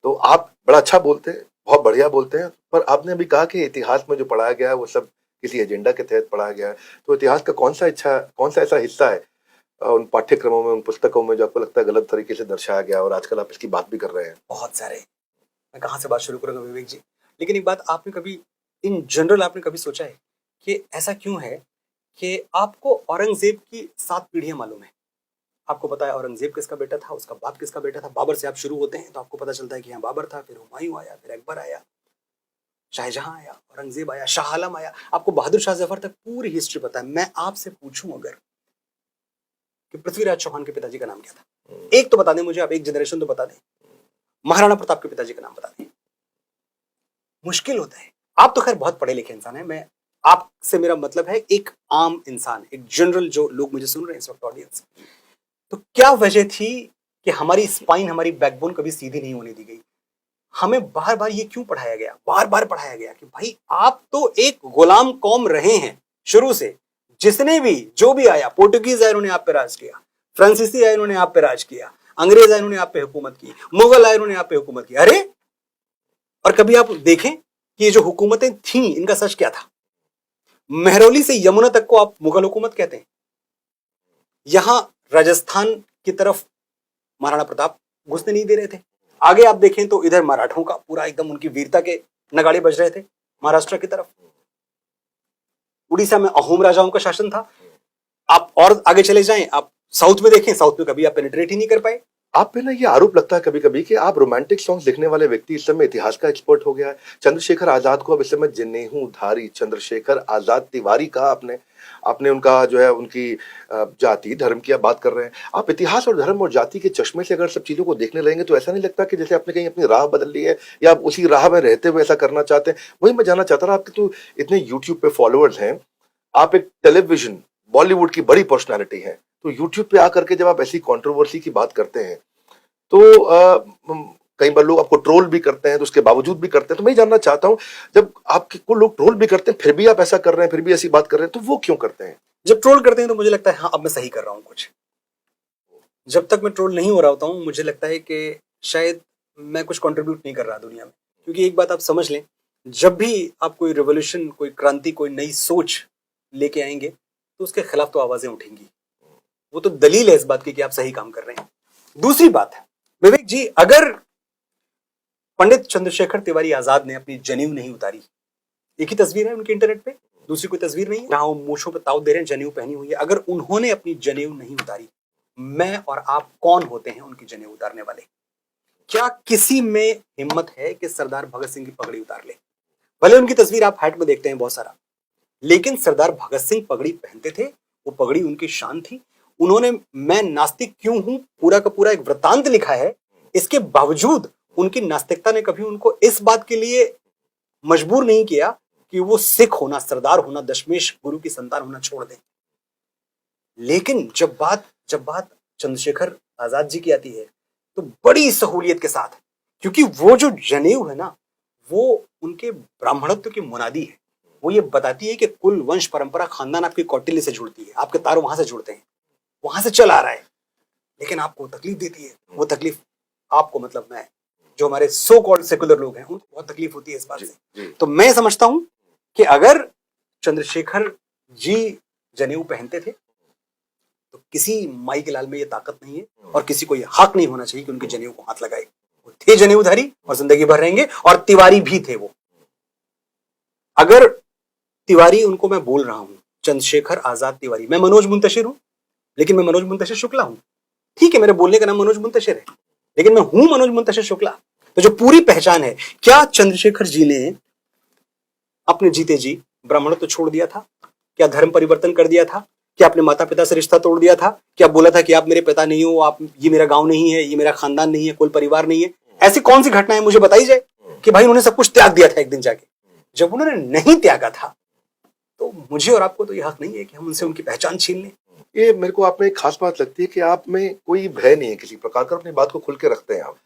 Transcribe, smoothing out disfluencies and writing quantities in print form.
तो आप बड़ा अच्छा बोलते हैं, बहुत बढ़िया बोलते हैं, पर आपने अभी कहा कि इतिहास में जो पढ़ाया गया है वो सब किसी एजेंडा के तहत पढ़ाया गया है। तो इतिहास का कौन सा ऐसा हिस्सा है उन पाठ्यक्रमों में, उन पुस्तकों में जो आपको लगता है गलत तरीके से दर्शाया गया और आजकल आप इसकी बात भी कर रहे हैं? बहुत सारे। मैं कहाँ से बात शुरू करूंगा विवेक जी। लेकिन एक बात आपने कभी, इन जनरल आपने कभी सोचा है कि ऐसा क्यों है कि आपको औरंगजेब की 7 पीढ़ियां मालूम है? आपको पता है औरंगजेब किसका बेटा था, उसका बाप किसका बेटा था। बाबर से आप शुरू होते हैं तो आपको पता चलता है कि यहाँ बाबर था, फिर हुमायूं आया, फिर अकबर आया, शाहजहां आया, औरंगजेब आया, शाह आलम आया, आपको बहादुर शाह जफर तक पूरी हिस्ट्री पता है। मैं आपसे पूछूं अगर कि पृथ्वीराज चौहान के पिताजी का नाम क्या था, एक तो बता दें मुझे, आप एक जनरेशन तो बता दें। महाराणा प्रताप के पिताजी का नाम बता दें। मुश्किल होता है। आप तो खैर बहुत पढ़े लिखे इंसान हैं, मैं आपसे मेरा मतलब है एक आम इंसान, एक जनरल, जो लोग मुझे सुन रहे हैं इस वक्त ऑडियंस। तो क्या वजह थी कि हमारी स्पाइन, हमारी बैकबोन कभी सीधी नहीं होने दी गई? हमें बार बार ये क्यों पढ़ाया गया, बार बार पढ़ाया गया कि भाई आप तो एक गुलाम कौम रहे हैं शुरू से। जिसने भी, जो भी आया, पोर्टुगीज आए उन्होंने आप पे राज किया, फ्रांसीसी आए उन्होंने आप पे राज किया, अंग्रेज आए उन्होंने आप पे हुकूमत की, मुगल आए उन्होंने आप पे हुकूमत की। अरे, और कभी आप देखें कि ये जो हुकूमतें थी इनका सच क्या था? मेहरौली से यमुना तक को आप मुगल हुकूमत कहते हैं। यहां राजस्थान की तरफ महाराणा प्रताप घुसने नहीं दे रहे थे। आगे आप देखें तो इधर मराठों का पूरा एकदम उनकी वीरता के नगाड़े बज रहे थे महाराष्ट्र की तरफ। उड़ीसा में अहोम राजाओं का शासन था। आप और आगे चले जाएं, आप साउथ में देखें, साउथ में कभी आप पेनिट्रेट ही नहीं कर पाए। आप पे ना ये आरोप लगता है कभी कभी कि आप रोमांटिक सॉन्ग्स लिखने वाले व्यक्ति इस समय इतिहास का एक्सपर्ट हो गया है। चंद्रशेखर आजाद को अब इस समय जनेऊधारी चंद्रशेखर आजाद तिवारी कहा आपने। आपने उनका जो है उनकी जाति धर्म की आप बात कर रहे हैं। आप इतिहास और धर्म और जाति के चश्मे से अगर सब चीजों को देखने लगेंगे तो ऐसा नहीं लगता कि जैसे आपने कहीं अपनी राह बदल ली है या आप उसी राह में रहते हुए ऐसा करना चाहते हैं? वही मैं जानना चाहता रहा, आपके तो इतने यूट्यूब पे फॉलोअर्स हैं, आप एक टेलीविजन बॉलीवुड की बड़ी पर्सनैलिटी है, तो यूट्यूब पे आकर के जब आप ऐसी कंट्रोवर्सी की बात करते हैं तो कई बार लोग आपको ट्रोल भी करते हैं, तो उसके बावजूद भी करते हैं। तो मैं जानना चाहता हूं, जब आपको लोग ट्रोल भी करते हैं फिर भी आप ऐसा कर रहे हैं, फिर भी ऐसी बात कर रहे हैं, तो वो क्यों करते हैं? जब ट्रोल करते हैं तो मुझे लगता है हाँ अब मैं सही कर रहा हूं कुछ। जब तक मैं ट्रोल नहीं हो रहा होता हूं मुझे लगता है कि शायद मैं कुछ कंट्रीब्यूट नहीं कर रहा दुनिया में। क्योंकि एक बात आप समझ लें, जब भी आप कोई रेवोल्यूशन, कोई क्रांति, कोई नई सोच लेके आएंगे तो उसके खिलाफ तो आवाजें उठेंगी। वो तो दलील है इस बात की कि आप सही काम कर रहे हैं। दूसरी बात है विवेक जी, अगर पंडित चंद्रशेखर तिवारी आजाद ने अपनी जनेऊ नहीं उतारी, एक ही तस्वीर है उनके इंटरनेट पे, दूसरी कोई तस्वीर नहीं है जहां वो मूछों पे ताव दे रहे हैं, जनेऊ पहनी हुई है, अगर उन्होंने अपनी जनेऊ नहीं उतारी, मैं और आप कौन होते हैं उनकी जनेऊ उतारने वाले? क्या किसी में हिम्मत है कि सरदार भगत सिंह की पगड़ी उतार ले? भले उनकी तस्वीर आप हैट में देखते हैं बहुत सारा, लेकिन सरदार भगत सिंह पगड़ी पहनते थे, वो पगड़ी उनकी शान थी। उन्होंने मैं नास्तिक क्यों हूं पूरा का पूरा एक वृत्तांत लिखा है। इसके बावजूद उनकी नास्तिकता ने कभी उनको इस बात के लिए मजबूर नहीं किया कि वो सिख होना, सरदार होना, दशमेश गुरु की संतान होना छोड़ दें। लेकिन जब बात चंद्रशेखर आजाद जी की आती है तो बड़ी सहूलियत के साथ, क्योंकि वो जो जनेऊ है ना, वो उनके ब्राह्मणत्व की मुनादी है। वो ये बताती है कि कुल, वंश, परंपरा, खानदान आपकी कौटिल्य से जुड़ती है, आपके तार वहां से जुड़ते हैं, वहां से चल आ रहा है। लेकिन आपको तकलीफ देती है वो तकलीफ, आपको मतलब मैं, जो हमारे सो कॉल्ड सेकुलर लोग हैं, उनको बहुत तकलीफ होती है इस बात से। तो मैं समझता हूं कि अगर चंद्रशेखर जी जनेऊ पहनते थे तो किसी माई के लाल में ये ताकत नहीं है और किसी को ये हक नहीं होना चाहिए कि उनके जनेऊ को हाथ लगाए। वो थे जनेऊधारी और जिंदगी भर रहेंगे, और तिवारी भी थे वो। अगर तिवारी, उनको मैं बोल रहा हूं चंद्रशेखर आजाद तिवारी, मैं मनोज मुंतशिर हूं, लेकिन मैं मनोज मुंतशिर शुक्ला हूं। ठीक है, मेरे बोलने का नाम मनोज मुंतशिर है, लेकिन मैं हूं मनोज मुंतशिर शुक्ला। तो जो पूरी पहचान है, क्या चंद्रशेखर जी ने अपने जीते जी ब्राह्मणत्व तो छोड़ दिया था? क्या धर्म परिवर्तन कर दिया था? क्या अपने माता पिता से रिश्ता तोड़ दिया था? क्या बोला था कि आप मेरे पिता नहीं हो, आप, ये मेरा गांव नहीं है, ये मेरा खानदान नहीं है, कोई परिवार नहीं है? ऐसी कौन सी घटना है मुझे बताई जाए कि भाई उन्होंने सब कुछ त्याग दिया था एक दिन जाके? जब उन्होंने नहीं त्यागा था तो मुझे और आपको तो ये हक नहीं है कि हम उनसे उनकी पहचान छीन लें। ये मेरे को आप में एक खास बात लगती है कि आप में कोई भय नहीं है किसी प्रकार का, अपनी बात को खुल के रखते हैं आप।